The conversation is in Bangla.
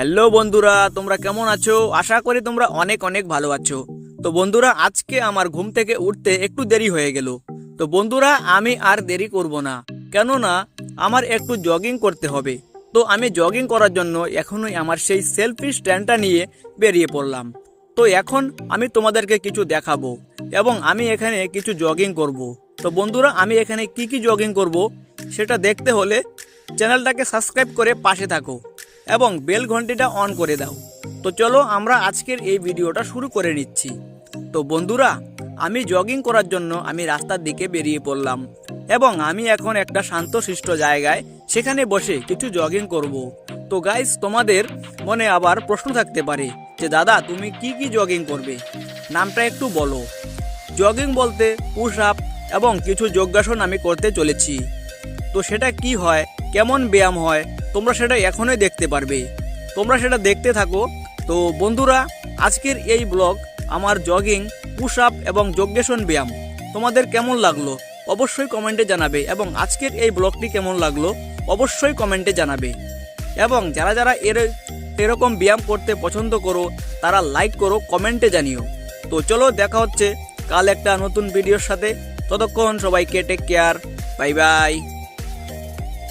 হ্যালো বন্ধুরা, তোমরা কেমন আছো? আশা করি তোমরা অনেক অনেক ভালো আছো। তো বন্ধুরা, আজকে আমার ঘুম থেকে উঠতে একটু দেরি হয়ে গেল। তো বন্ধুরা, আমি আর দেরি করব না, কেননা আমার একটু জগিং করতে হবে। তো আমি জগিং করার জন্য এখনই আমার সেই সেলফি স্ট্যান্ডটা নিয়ে বেরিয়ে পড়লাম। তো এখন আমি তোমাদেরকে কিছু দেখাবো এবং আমি এখানে কিছু জগিং করব। তো বন্ধুরা, আমি এখানে কি কি জগিং করব সেটা দেখতে হলে চ্যানেলটাকে সাবস্ক্রাইব করে পাশে থাকো এবং বেল ঘন্টিটা অন করে দাও। তো চলো আমরা আজকের এই ভিডিওটা শুরু করে নিচ্ছি। তো বন্ধুরা, আমি জগিং করার জন্য আমি রাস্তার দিকে বেরিয়ে পড়লাম এবং আমি এখন একটা শান্তশিষ্ট জায়গায় সেখানে বসে কিছু জগিং করব। তো গাইস, তোমাদের মনে আবার প্রশ্ন থাকতে পারে যে দাদা তুমি কি কি জগিং করবে, নামটা একটু বলো। জগিং বলতে পুশ আপ এবং কিছু যোগাসন আমি করতে চলেছি। তো সেটা কি হয়, কেমন ব্যায়াম হয়, তোমরা সেটা এখনই দেখতে পারবে। তোমরা সেটা দেখতে থাকো। তো বন্ধুরা, আজকের এই ব্লগ আমার জগিং, পুশ আপ এবং যোগাসন ব্যায়াম তোমাদের কেমন লাগলো অবশ্যই কমেন্টে জানাবে এবং আজকের এই ব্লগটি কেমন লাগলো অবশ্যই কমেন্টে জানাবে। এবং যারা যারা এরকম ব্যায়াম করতে পছন্দ করো তারা লাইক করো, কমেন্টে জানিও। তো চলো, দেখা হচ্ছে কাল একটা নতুন ভিডিওর সাথে। ততক্ষণ সবাইকে টেক কেয়ার, বাই বাই।